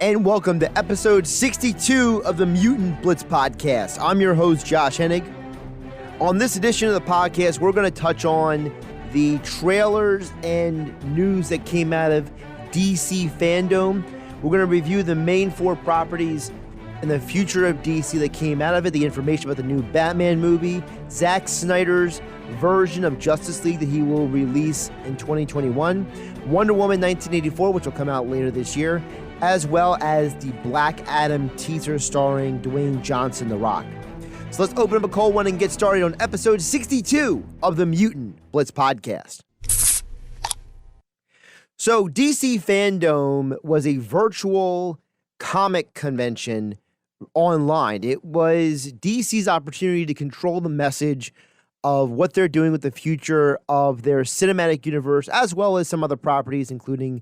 And welcome to episode 62 of the Mutant Blitz Podcast. I'm your host, Josh Hennig. On this edition of the podcast, we're going to touch on the trailers and news that came out of DC FanDome. We're going to review the main four properties and the future of DC that came out of it, the information about the new Batman movie, Zack Snyder's version of Justice League that he will release in 2021, Wonder Woman 1984, which will come out later this year, as well as the Black Adam teaser starring Dwayne Johnson, The Rock. So let's open up a cold one and get started on episode 62 of the Mutant Blitz Podcast. So DC FanDome was a virtual comic convention online. It was DC's opportunity to control the message of what they're doing with the future of their cinematic universe, as well as some other properties, including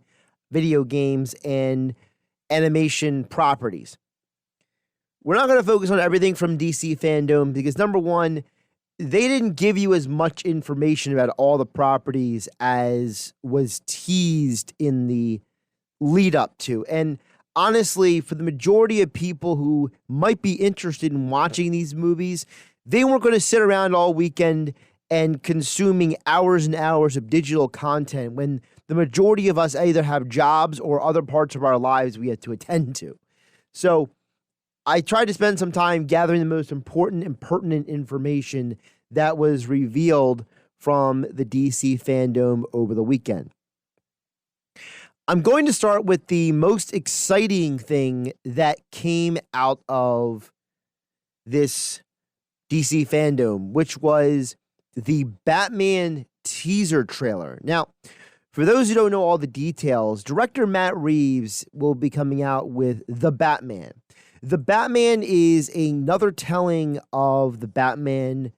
video games and animation properties. We're not going to focus on everything from DC FanDome because, number one, they didn't give you as much information about all the properties as was teased in the lead up to. And honestly, for the majority of people who might be interested in watching these movies, they weren't going to sit around all weekend and consuming hours and hours of digital content when the majority of us either have jobs or other parts of our lives we have to attend to. So I tried to spend some time gathering the most important and pertinent information that was revealed from the DC FanDome over the weekend. I'm going to start with the most exciting thing that came out of this DC FanDome, which was the Batman teaser trailer. Now, for those who don't know all the details, director Matt Reeves will be coming out with The Batman. The Batman is another telling of the Batman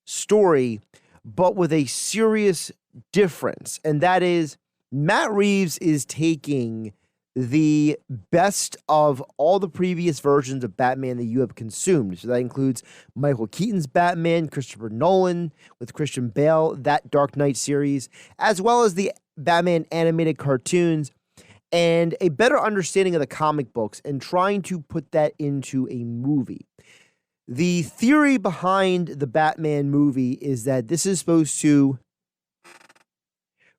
story, but with a serious difference. And that is, Matt Reeves is taking the best of all the previous versions of Batman that you have consumed. So that includes Michael Keaton's Batman, Christopher Nolan with Christian Bale, that Dark Knight series, as well as the Batman animated cartoons, and a better understanding of the comic books and trying to put that into a movie. The theory behind the Batman movie is that this is supposed to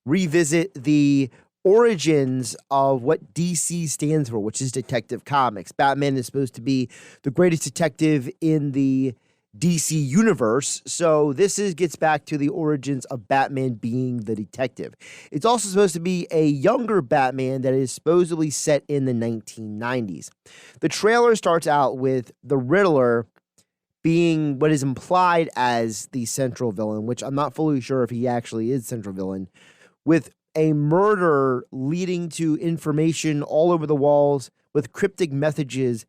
revisit the origins of what DC stands for, which is Detective Comics. Batman is supposed to be the greatest detective in the DC universe, so this gets back to the origins of Batman being the detective. It's also supposed to be a younger Batman that is supposedly set in the 1990s. The trailer starts out with the Riddler being what is implied as the central villain, which I'm not fully sure if he actually is central villain, with a murder leading to information all over the walls with cryptic messages,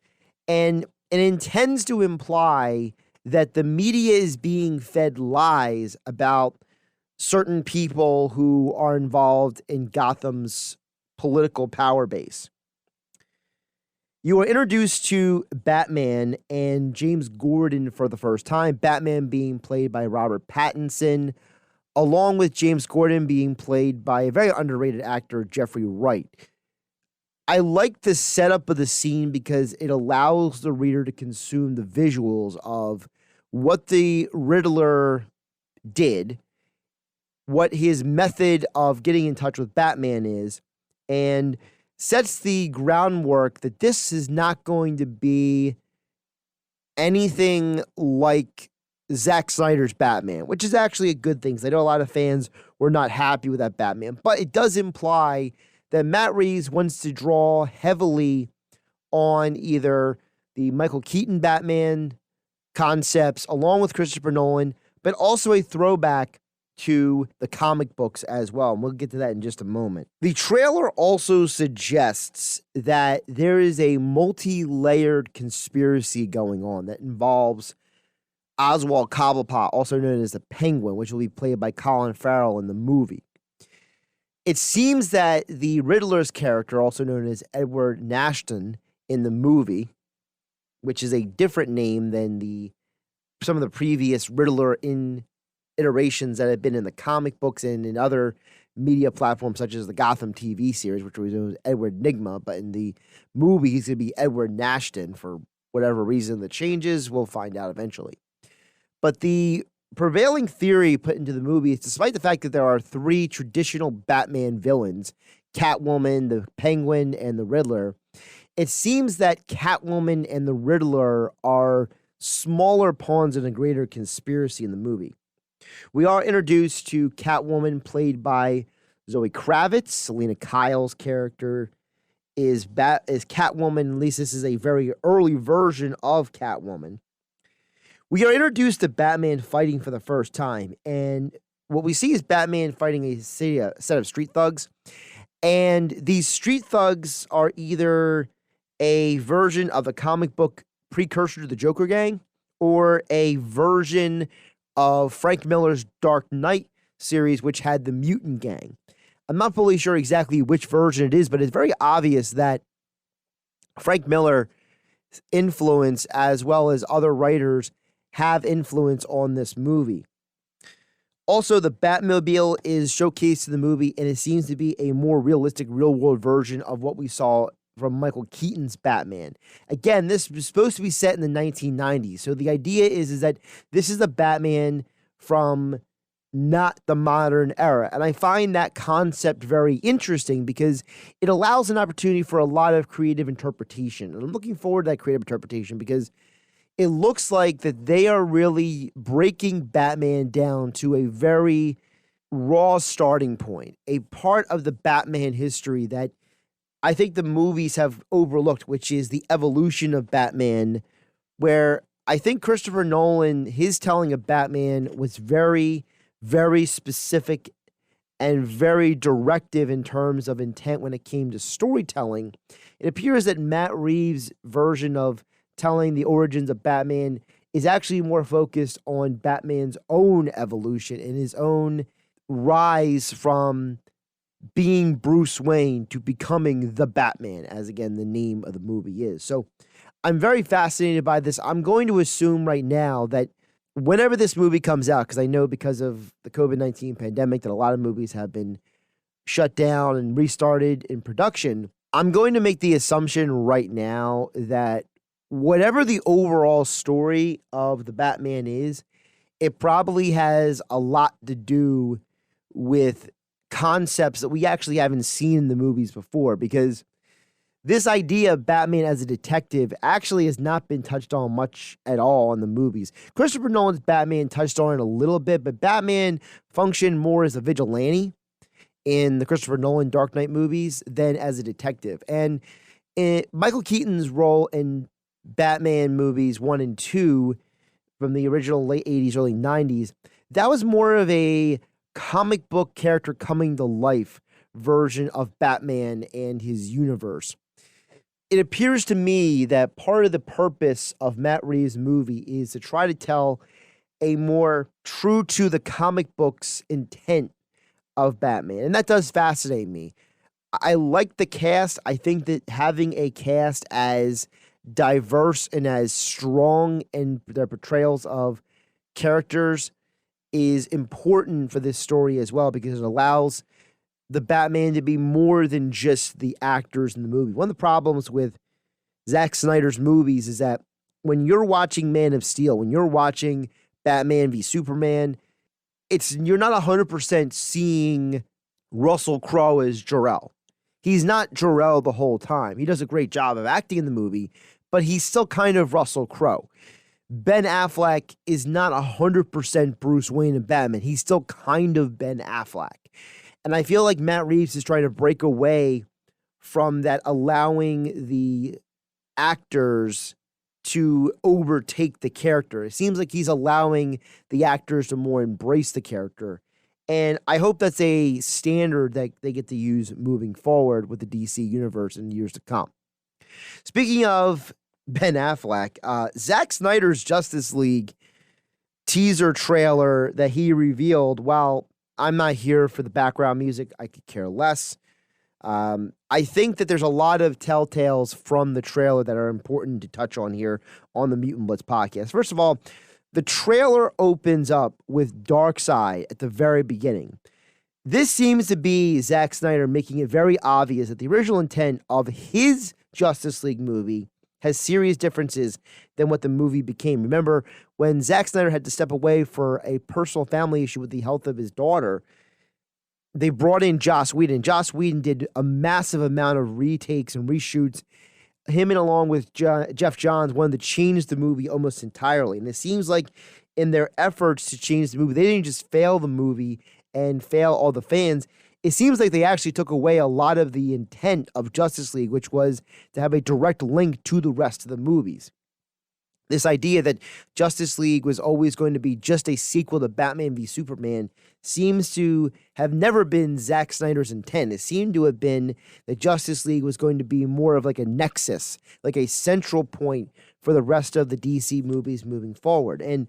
and it intends to imply that the media is being fed lies about certain people who are involved in Gotham's political power base. You are introduced to Batman and James Gordon for the first time, Batman being played by Robert Pattinson, along with James Gordon being played by a very underrated actor, Jeffrey Wright. I like the setup of the scene because it allows the reader to consume the visuals of what the Riddler did, what his method of getting in touch with Batman is, and sets the groundwork that this is not going to be anything like Zack Snyder's Batman, which is actually a good thing, because I know a lot of fans were not happy with that Batman, but it does imply that Matt Reeves wants to draw heavily on either the Michael Keaton Batman concepts along with Christopher Nolan, but also a throwback to the comic books as well. And we'll get to that in just a moment. The trailer also suggests that there is a multi-layered conspiracy going on that involves Oswald Cobblepot, also known as the Penguin, which will be played by Colin Farrell in the movie. It seems that the Riddler's character, also known as Edward Nashton in the movie, which is a different name than some of the previous Riddler iterations that have been in the comic books and in other media platforms such as the Gotham TV series, which was Edward Nygma, but in the movie, he's going to be Edward Nashton for whatever reason that changes. We'll find out eventually. But the prevailing theory put into the movie is, despite the fact that there are 3 traditional Batman villains, Catwoman, the Penguin, and the Riddler, it seems that Catwoman and the Riddler are smaller pawns in a greater conspiracy in the movie. We are introduced to Catwoman, played by Zoe Kravitz. Selena Kyle's character is Catwoman. At least this is a very early version of Catwoman. We are introduced to Batman fighting for the first time, and what we see is Batman fighting a set of street thugs, and these street thugs are either a version of the comic book precursor to the Joker gang or a version of Frank Miller's Dark Knight series, which had the Mutant Gang. I'm not fully sure exactly which version it is, but it's very obvious that Frank Miller's influence, as well as other writers, have influence on this movie. Also, the Batmobile is showcased in the movie, and it seems to be a more realistic, real-world version of what we saw from Michael Keaton's Batman. Again, this was supposed to be set in the 1990s, so the idea is that this is the Batman from not the modern era, and I find that concept very interesting because it allows an opportunity for a lot of creative interpretation, and I'm looking forward to that creative interpretation because it looks like that they are really breaking Batman down to a very raw starting point, a part of the Batman history that I think the movies have overlooked, which is the evolution of Batman, where I think Christopher Nolan, his telling of Batman was very, very specific and very directive in terms of intent when it came to storytelling. It appears that Matt Reeves' version of telling the origins of Batman is actually more focused on Batman's own evolution and his own rise from being Bruce Wayne to becoming the Batman, as again the name of the movie is. So I'm very fascinated by this. I'm going to assume right now that whenever this movie comes out, because I know because of the COVID-19 pandemic that a lot of movies have been shut down and restarted in production, I'm going to make the assumption right now that whatever the overall story of the Batman is, it probably has a lot to do with concepts that we actually haven't seen in the movies before, because this idea of Batman as a detective actually has not been touched on much at all in the movies. Christopher Nolan's Batman touched on it a little bit, but Batman functioned more as a vigilante in the Christopher Nolan Dark Knight movies than as a detective. And Michael Keaton's role in Batman movies 1 and 2 from the original late 80s, early 90s, that was more of a comic book character coming to life version of Batman and his universe. It appears to me that part of the purpose of Matt Reeves' movie is to try to tell a more true to the comic book's intent of Batman. And that does fascinate me. I like the cast. I think that having a cast as diverse and as strong in their portrayals of characters is important for this story as well, because it allows the Batman to be more than just the actors in the movie. One of the problems with Zack Snyder's movies is that when you're watching Man of Steel, when you're watching Batman v Superman, you're not 100% seeing Russell Crowe as Jor-El. He's not Jor-El the whole time. He does a great job of acting in the movie, but he's still kind of Russell Crowe. Ben Affleck is not 100% Bruce Wayne and Batman. He's still kind of Ben Affleck. And I feel like Matt Reeves is trying to break away from that, allowing the actors to overtake the character. It seems like he's allowing the actors to more embrace the character. And I hope that's a standard that they get to use moving forward with the DC universe in years to come. Speaking of Ben Affleck, Zack Snyder's Justice League teaser trailer that he revealed, while I'm not here for the background music, I could care less. I think that there's a lot of telltales from the trailer that are important to touch on here on the Mutant Blitz podcast. First of all, the trailer opens up with Darkseid at the very beginning. This seems to be Zack Snyder making it very obvious that the original intent of his Justice League movie has serious differences than what the movie became. Remember, when Zack Snyder had to step away for a personal family issue with the health of his daughter, they brought in Joss Whedon. Joss Whedon did a massive amount of retakes and reshoots. Him and along with Jeff Johns wanted to change the movie almost entirely. And it seems like in their efforts to change the movie, they didn't just fail the movie and fail all the fans. It seems like they actually took away a lot of the intent of Justice League, which was to have a direct link to the rest of the movies. This idea that Justice League was always going to be just a sequel to Batman v Superman seems to have never been Zack Snyder's intent. It seemed to have been that Justice League was going to be more of like a nexus, like a central point for the rest of the DC movies moving forward. And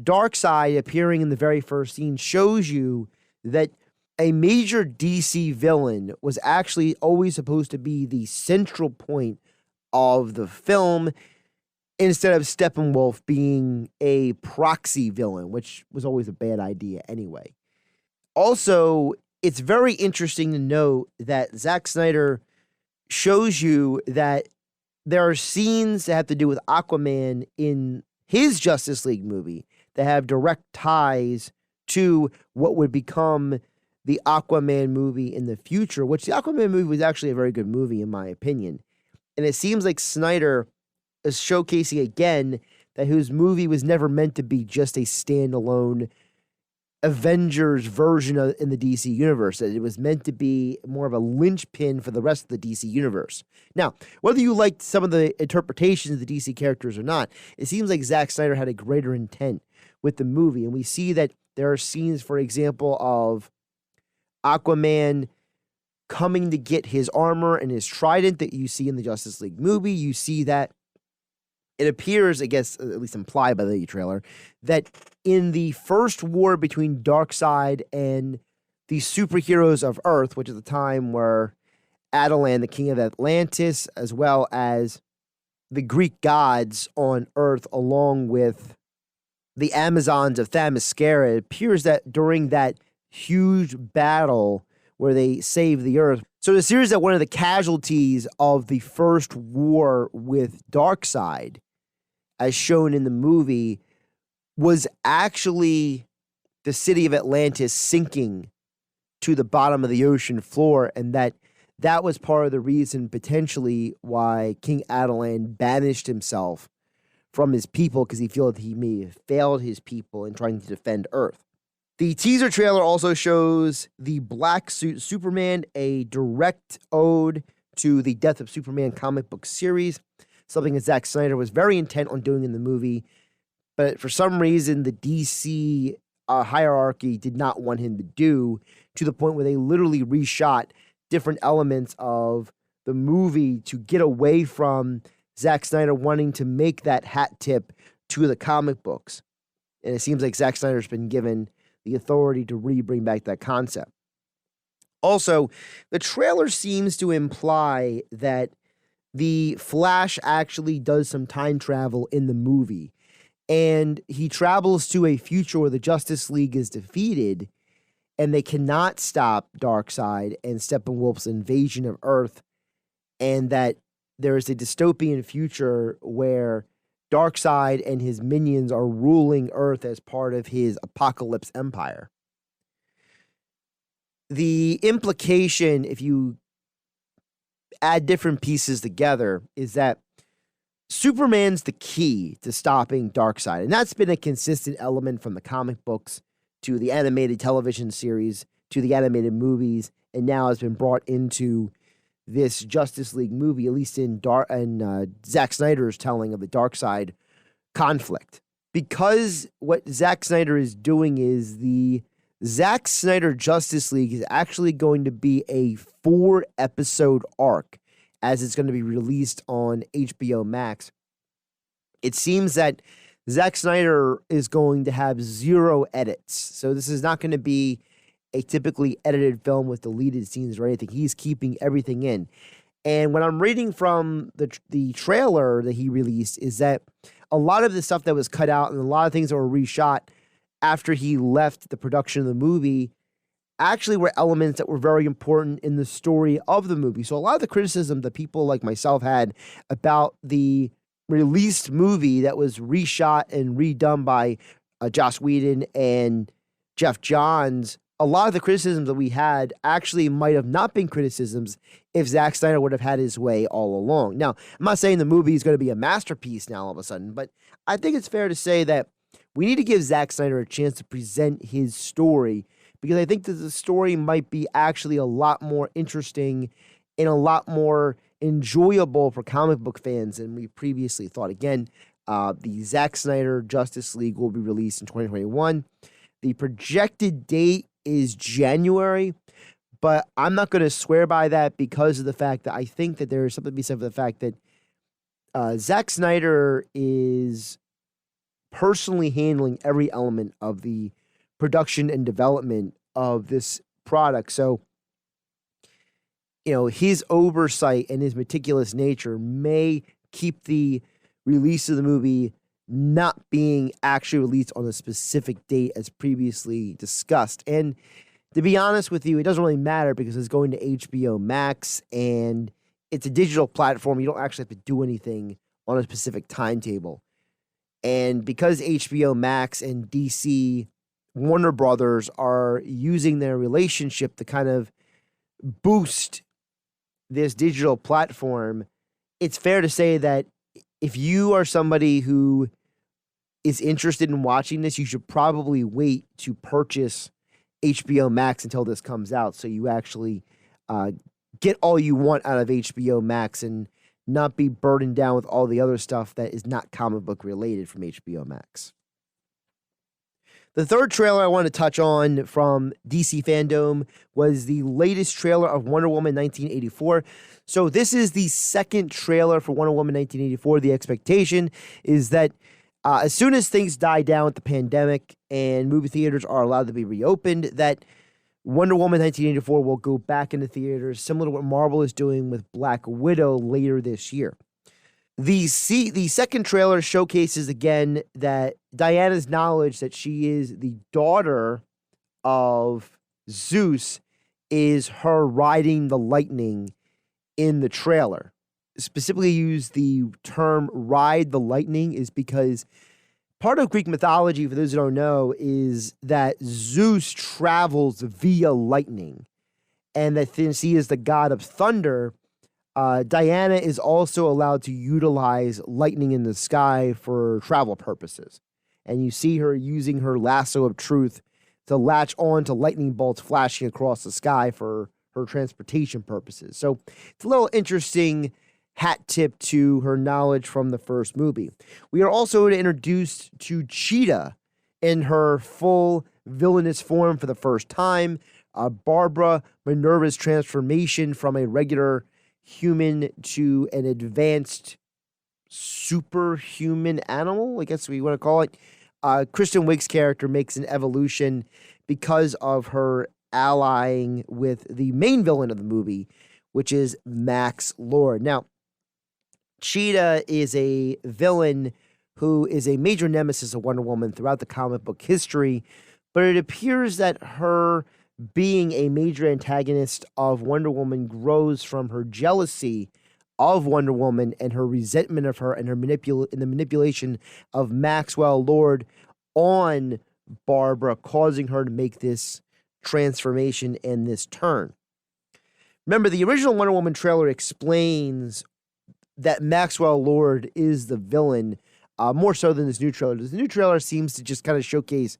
Darkseid appearing in the very first scene shows you that a major DC villain was actually always supposed to be the central point of the film, instead of Steppenwolf being a proxy villain, which was always a bad idea anyway. Also, it's very interesting to note that Zack Snyder shows you that there are scenes that have to do with Aquaman in his Justice League movie that have direct ties to what would become the Aquaman movie in the future, which the Aquaman movie was actually a very good movie in my opinion. And it seems like Snyder is showcasing again that his movie was never meant to be just a standalone Avengers version in the DC universe, that it was meant to be more of a linchpin for the rest of the DC universe. Now, whether you liked some of the interpretations of the DC characters or not, it seems like Zack Snyder had a greater intent with the movie. And we see that there are scenes, for example, of Aquaman coming to get his armor and his trident that you see in the Justice League movie. You see that it appears, I guess, at least implied by the trailer, that in the first war between Darkseid and the superheroes of Earth, which at the time were Attilan, the king of Atlantis, as well as the Greek gods on Earth, along with the Amazons of Themyscira, it appears that during that huge battle where they saved the Earth, so it appears that one of the casualties of the first war with Darkseid, as shown in the movie, was actually the city of Atlantis sinking to the bottom of the ocean floor, and that was part of the reason potentially why King Attilan banished himself from his people, because he felt that he may have failed his people in trying to defend Earth. The teaser trailer also shows the Black Suit Superman, a direct ode to the Death of Superman comic book series, something that Zack Snyder was very intent on doing in the movie, but for some reason the DC hierarchy did not want him to do, to the point where they literally reshot different elements of the movie to get away from Zack Snyder wanting to make that hat tip to the comic books. And it seems like Zack Snyder's been given the authority to bring back that concept. Also, the trailer seems to imply that the Flash actually does some time travel in the movie, and he travels to a future where the Justice League is defeated and they cannot stop Darkseid and Steppenwolf's invasion of Earth, and that there is a dystopian future where Darkseid and his minions are ruling Earth as part of his apocalypse empire. The implication, if you add different pieces together, is that Superman's the key to stopping Darkseid. And that's been a consistent element from the comic books to the animated television series to the animated movies, and now has been brought into this Justice League movie, at least in Zack Snyder's telling of the Darkseid conflict. Because what Zack Snyder is doing is the Zack Snyder Justice League is actually going to be a 4-episode arc, as it's going to be released on HBO Max. It seems that Zack Snyder is going to have 0 edits. So this is not going to be a typically edited film with deleted scenes or anything. He's keeping everything in. And what I'm reading from the trailer that he released is that a lot of the stuff that was cut out and a lot of things that were reshot after he left the production of the movie actually were elements that were very important in the story of the movie. So a lot of the criticism that people like myself had about the released movie that was reshot and redone by Joss Whedon and Jeff Johns, a lot of the criticisms that we had actually might have not been criticisms if Zack Snyder would have had his way all along. Now, I'm not saying the movie is going to be a masterpiece now all of a sudden, but I think it's fair to say that we need to give Zack Snyder a chance to present his story, because I think that the story might be actually a lot more interesting and a lot more enjoyable for comic book fans than we previously thought. Again, the Zack Snyder Justice League will be released in 2021. The projected date is January, but I'm not going to swear by that because of the fact that I think that there is something to be said for the fact that Zack Snyder is personally handling every element of the production and development of this product. So, his oversight and his meticulous nature may keep the release of the movie not being actually released on a specific date as previously discussed. And to be honest with you, it doesn't really matter because it's going to HBO Max and it's a digital platform. You don't actually have to do anything on a specific timetable. And because HBO Max and DC Warner Brothers are using their relationship to kind of boost this digital platform, it's fair to say that if you are somebody who is interested in watching this, you should probably wait to purchase HBO Max until this comes out, so you actually get all you want out of HBO Max and not be burdened down with all the other stuff that is not comic book related from HBO Max. The third trailer I want to touch on from DC FanDome was the latest trailer of Wonder Woman 1984. So this is the second trailer for Wonder Woman 1984. The expectation is that as soon as things die down with the pandemic and movie theaters are allowed to be reopened, that Wonder Woman 1984 will go back into theaters, similar to what Marvel is doing with Black Widow later this year. The second trailer showcases again that Diana's knowledge that she is the daughter of Zeus is her riding the lightning in the trailer. Specifically use the term ride the lightning is because part of Greek mythology, for those who don't know, is that Zeus travels via lightning, and that since he is the god of thunder, Diana is also allowed to utilize lightning in the sky for travel purposes. And you see her using her lasso of truth to latch on to lightning bolts flashing across the sky for her transportation purposes. So it's a little interesting hat tip to her knowledge from the first movie. We are also introduced to Cheetah in her full villainous form for the first time. Barbara Minerva's transformation from a regular human to an advanced superhuman animal, I guess we want to call it. Kristen Wiig's character makes an evolution because of her allying with the main villain of the movie, which is Max Lord. Now, Cheetah is a villain who is a major nemesis of Wonder Woman throughout the comic book history, but it appears that her being a major antagonist of Wonder Woman grows from her jealousy of Wonder Woman and her resentment of her and her manipulation of Maxwell Lord on Barbara, causing her to make this transformation and this turn. Remember, the original Wonder Woman trailer explains that Maxwell Lord is the villain, more so than this new trailer. This new trailer seems to just kind of showcase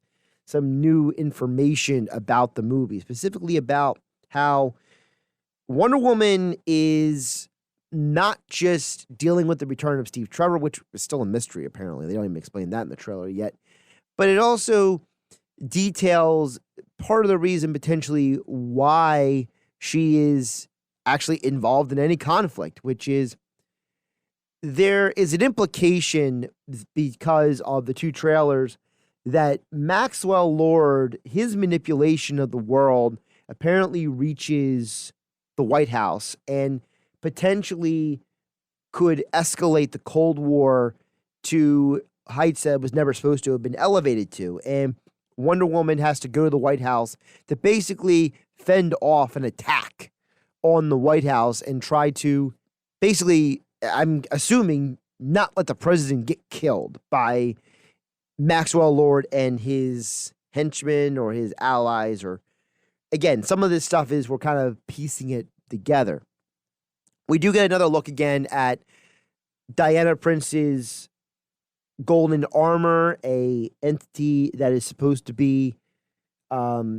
some new information about the movie, specifically about how Wonder Woman is not just dealing with the return of Steve Trevor, which is still a mystery, apparently. They don't even explain that in the trailer yet. But it also details part of the reason potentially why she is actually involved in any conflict, which is there is an implication because of the two trailers that Maxwell Lord, his manipulation of the world apparently reaches the White House and potentially could escalate the Cold War to heights that it was never supposed to have been elevated to. And Wonder Woman has to go to the White House to basically fend off an attack on the White House and try to basically, I'm assuming, not let the president get killed by Maxwell Lord and his henchmen or his allies. Or again, some of this stuff is we're kind of piecing it together. We do get another look again at Diana Prince's golden armor, a entity that is supposed to be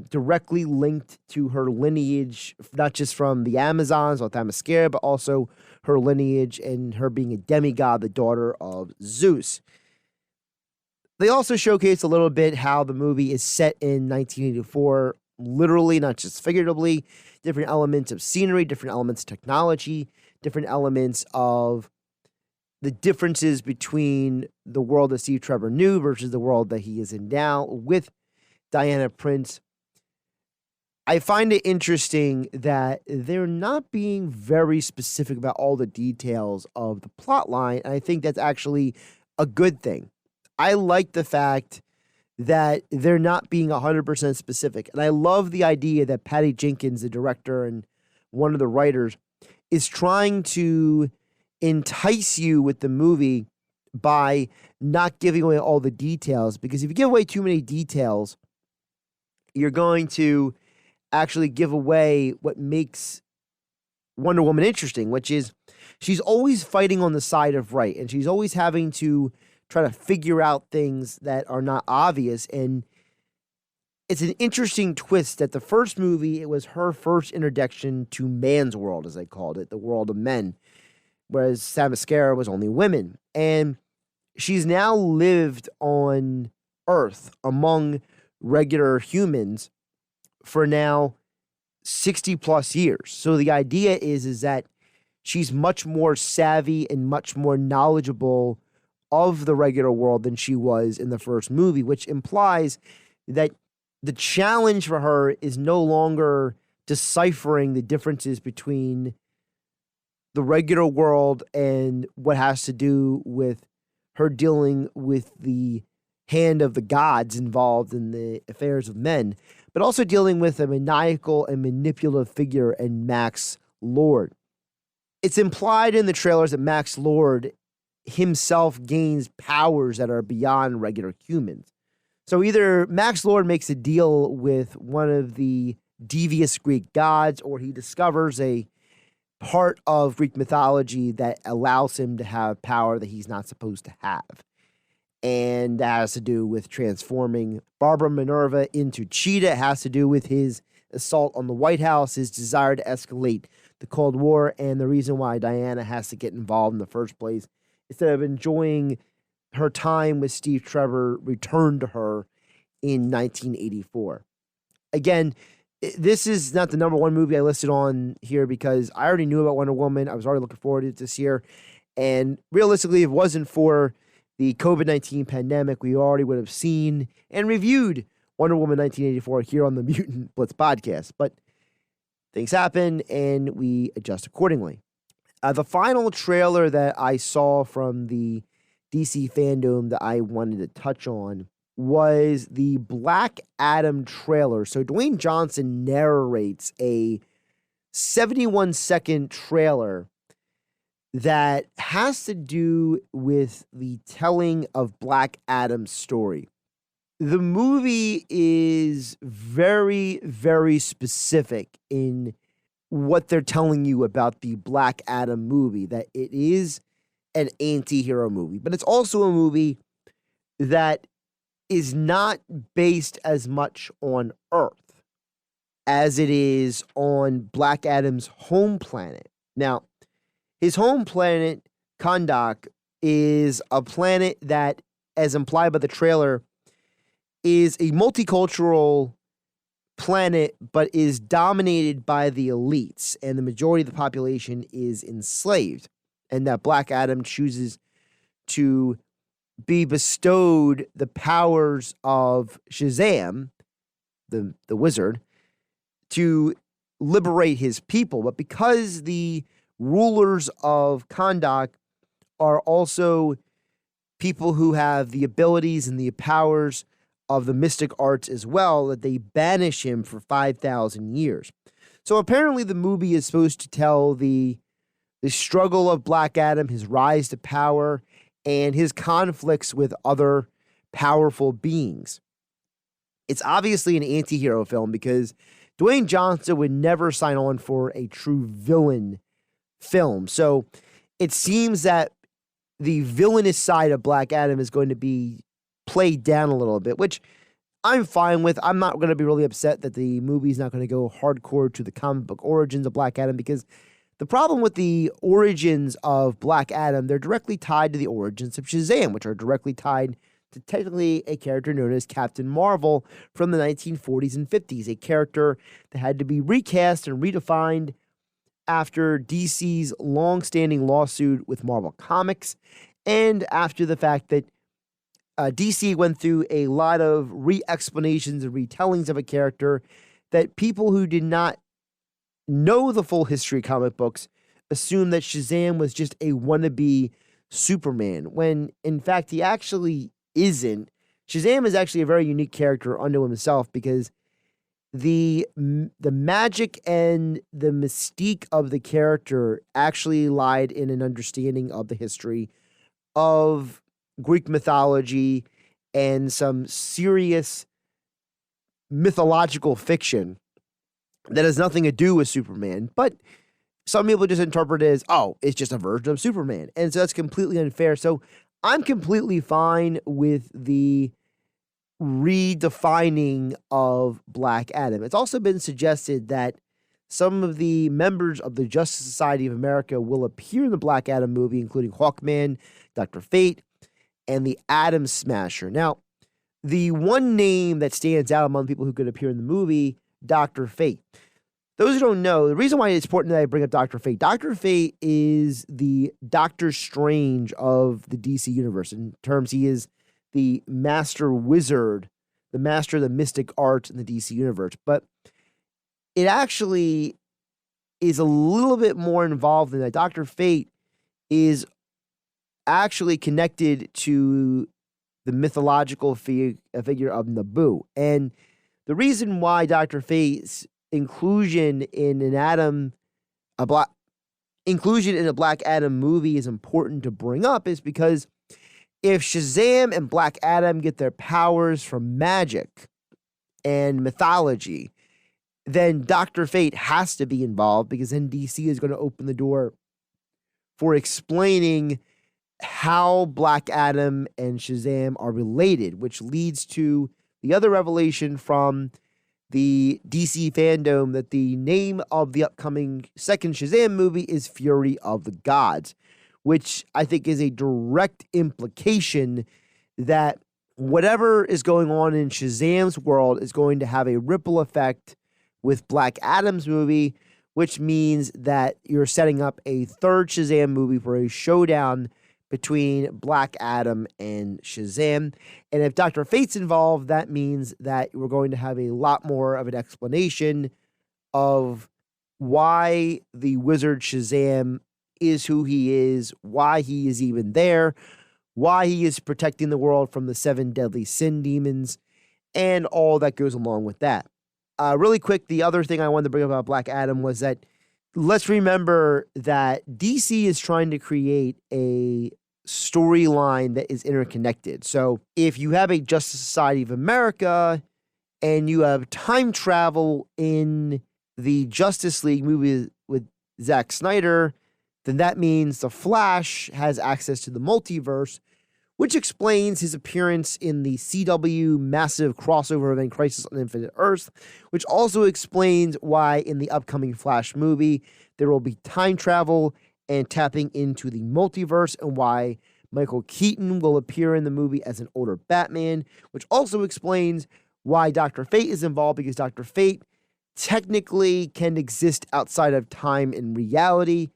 directly linked to her lineage, not just from the Amazons or Themyscira, but also her lineage and her being a demigod, the daughter of Zeus. They also showcase a little bit how the movie is set in 1984, literally, not just figuratively, different elements of scenery, different elements of technology, different elements of the differences between the world that Steve Trevor knew versus the world that he is in now with Diana Prince. I find it interesting that they're not being very specific about all the details of the plot line, and I think that's actually a good thing. I like the fact that they're not being 100% specific, and I love the idea that Patty Jenkins, the director and one of the writers, is trying to entice you with the movie by not giving away all the details, because if you give away too many details, you're going to actually give away what makes Wonder Woman interesting, which is she's always fighting on the side of right, and she's always having to try to figure out things that are not obvious. And it's an interesting twist that the first movie, it was her first introduction to man's world, as they called it, the world of men, whereas Themyscira was only women. And she's now lived on Earth among regular humans for now 60 plus years. So the idea is that she's much more savvy and much more knowledgeable of the regular world than she was in the first movie, which implies that the challenge for her is no longer deciphering the differences between the regular world and what has to do with her dealing with the hand of the gods involved in the affairs of men, but also dealing with a maniacal and manipulative figure in Max Lord. It's implied in the trailers that Max Lord himself gains powers that are beyond regular humans. So either Max Lord makes a deal with one of the devious Greek gods, or he discovers a part of Greek mythology that allows him to have power that he's not supposed to have. And that has to do with transforming Barbara Minerva into Cheetah. It has to do with his assault on the White House, his desire to escalate the Cold War, and the reason why Diana has to get involved in the first place. Instead of enjoying her time with Steve Trevor, returned to her in 1984. Again, this is not the number one movie I listed on here because I already knew about Wonder Woman. I was already looking forward to it this year. And realistically, if it wasn't for the COVID-19 pandemic, we already would have seen and reviewed Wonder Woman 1984 here on the Mutant Blitz Podcast. But things happen, and we adjust accordingly. The final trailer that I saw from the DC FanDome that I wanted to touch on was the Black Adam trailer. So Dwayne Johnson narrates a 71-second trailer that has to do with the telling of Black Adam's story. The movie is very, very specific in what they're telling you about the Black Adam movie, that it is an anti-hero movie, but it's also a movie that is not based as much on Earth as it is on Black Adam's home planet. Now, his home planet, Kahndaq, is a planet that, as implied by the trailer, is a multicultural planet, but is dominated by the elites, and the majority of the population is enslaved, and that Black Adam chooses to be bestowed the powers of Shazam, the wizard, to liberate his people. But because the rulers of Kahndaq are also people who have the abilities and the powers of the mystic arts as well, that they banish him for 5,000 years. So apparently the movie is supposed to tell the struggle of Black Adam, his rise to power, and his conflicts with other powerful beings. It's obviously an anti-hero film because Dwayne Johnson would never sign on for a true villain film. So it seems that the villainous side of Black Adam is going to be played down a little bit, which I'm fine with. I'm not going to be really upset that the movie's not going to go hardcore to the comic book origins of Black Adam, because the problem with the origins of Black Adam, they're directly tied to the origins of Shazam, which are directly tied to technically a character known as Captain Marvel from the 1940s and 50s, a character that had to be recast and redefined after DC's long-standing lawsuit with Marvel Comics, and after the fact that DC went through a lot of re-explanations and retellings of a character that people who did not know the full history of comic books assumed that Shazam was just a wannabe Superman, when in fact he actually isn't. Shazam is actually a very unique character unto himself, because the magic and the mystique of the character actually lied in an understanding of the history of Greek mythology and some serious mythological fiction that has nothing to do with Superman. But some people just interpret it as, oh, it's just a version of Superman. And so that's completely unfair. So I'm completely fine with the redefining of Black Adam. It's also been suggested that some of the members of the Justice Society of America will appear in the Black Adam movie, including Hawkman, Dr. Fate, and the Atom Smasher. Now, the one name that stands out among people who could appear in the movie, Dr. Fate. Those who don't know, the reason why it's important that I bring up Dr. Fate is the Doctor Strange of the DC universe. In terms, he is the master wizard, the master of the mystic arts in the DC universe. But it actually is a little bit more involved than that. Dr. Fate is actually connected to the mythological figure of Naboo. And the reason why Dr. Fate's inclusion in a Black Adam movie is important to bring up is because if Shazam and Black Adam get their powers from magic and mythology, then Dr. Fate has to be involved, because then DC is going to open the door for explaining how Black Adam and Shazam are related, which leads to the other revelation from the DC FanDome that the name of the upcoming second Shazam movie is Fury of the Gods, which I think is a direct implication that whatever is going on in Shazam's world is going to have a ripple effect with Black Adam's movie, which means that you're setting up a third Shazam movie for a showdown between Black Adam and Shazam. And if Dr. Fate's involved, that means that we're going to have a lot more of an explanation of why the wizard Shazam is who he is, why he is even there, why he is protecting the world from the 7 deadly sin demons, and all that goes along with that. Really quick, the other thing I wanted to bring up about Black Adam was that let's remember that DC is trying to create a storyline that is interconnected. So if you have a Justice Society of America and you have time travel in the Justice League movie with Zack Snyder, then that means the Flash has access to the multiverse, which explains his appearance in the CW massive crossover event Crisis on Infinite Earths, which also explains why in the upcoming Flash movie there will be time travel and tapping into the multiverse, and why Michael Keaton will appear in the movie as an older Batman, which also explains why Dr. Fate is involved, because Dr. Fate technically can exist outside of time and reality.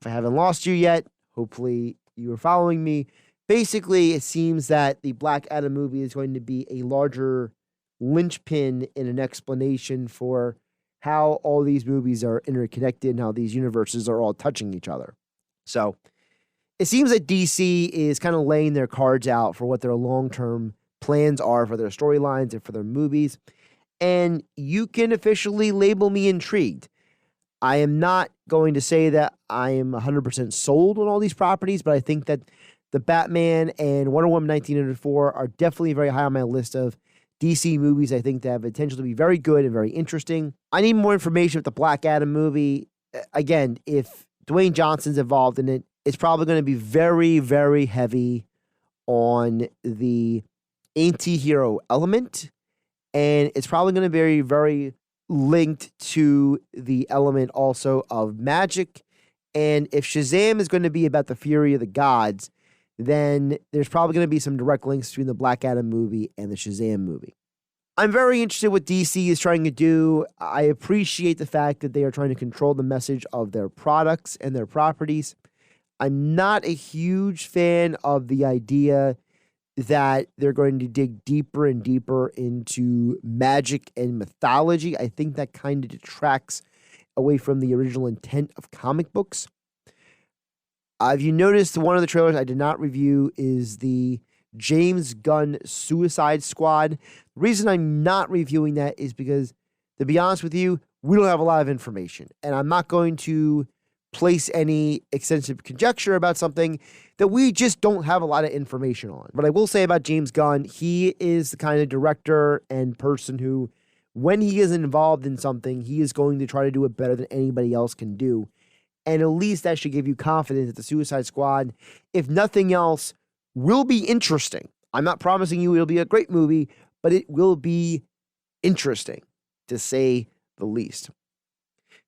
If I haven't lost you yet, hopefully you are following me. Basically, it seems that the Black Adam movie is going to be a larger linchpin in an explanation for how all these movies are interconnected and how these universes are all touching each other. So it seems that DC is kind of laying their cards out for what their long-term plans are for their storylines and for their movies. And you can officially label me intrigued. I am not going to say that I am 100% sold on all these properties, but I think that the Batman and Wonder Woman 1984 are definitely very high on my list of DC movies I think that have potential to be very good and very interesting. I need more information with the Black Adam movie. Again, if Dwayne Johnson's involved in it, it's probably going to be very, very heavy on the anti-hero element. And it's probably going to be very, very linked to the element also of magic. And if Shazam is going to be about the fury of the gods, then there's probably going to be some direct links between the Black Adam movie and the Shazam movie. I'm very interested in what DC is trying to do. I appreciate the fact that they are trying to control the message of their products and their properties. I'm not a huge fan of the idea that they're going to dig deeper and deeper into magic and mythology. I think that kind of detracts away from the original intent of comic books. If you noticed, one of the trailers I did not review is the James Gunn Suicide Squad. The reason I'm not reviewing that is because, to be honest with you, we don't have a lot of information. And I'm not going to place any extensive conjecture about something that we just don't have a lot of information on. But I will say about James Gunn, he is the kind of director and person who, when he is involved in something, he is going to try to do it better than anybody else can do. And at least that should give you confidence that the Suicide Squad, if nothing else, will be interesting. I'm not promising you it'll be a great movie, but it will be interesting, to say the least.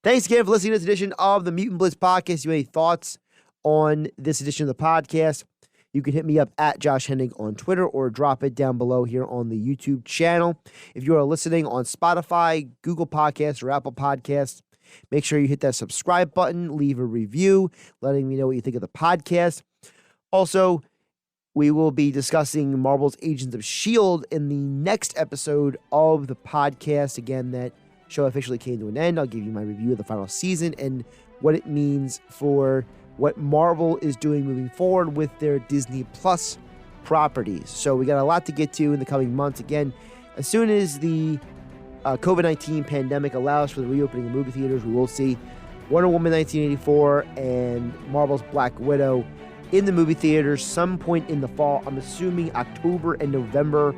Thanks again for listening to this edition of the Mutant Blitz Podcast. If you have any thoughts on this edition of the podcast, you can hit me up at Josh Hennig on Twitter or drop it down below here on the YouTube channel. If you are listening on Spotify, Google Podcasts, or Apple Podcasts, make sure you hit that subscribe button, leave a review, letting me know what you think of the podcast. Also, we will be discussing Marvel's Agents of S.H.I.E.L.D. in the next episode of the podcast. Again, that show officially came to an end. I'll give you my review of the final season and what it means for what Marvel is doing moving forward with their Disney Plus properties. So we got a lot to get to in the coming months. Again, as soon as the COVID-19 pandemic allows for the reopening of movie theaters, we will see Wonder Woman 1984 and Marvel's Black Widow in the movie theaters some point in the fall. I'm assuming October and November.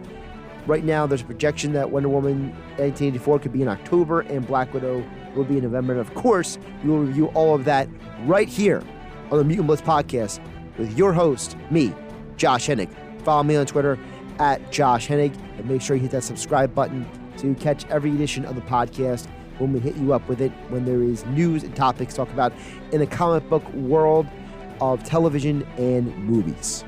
Right now, there's a projection that Wonder Woman 1984 could be in October and Black Widow will be in November. And of course, we will review all of that right here on the Mutant Blitz Podcast with your host, me, Josh Hennig. Follow me on Twitter at Josh Hennig, and make sure you hit that subscribe button to catch every edition of the podcast when we hit you up with it, when there is news and topics to talk about in the comic book world of television and movies.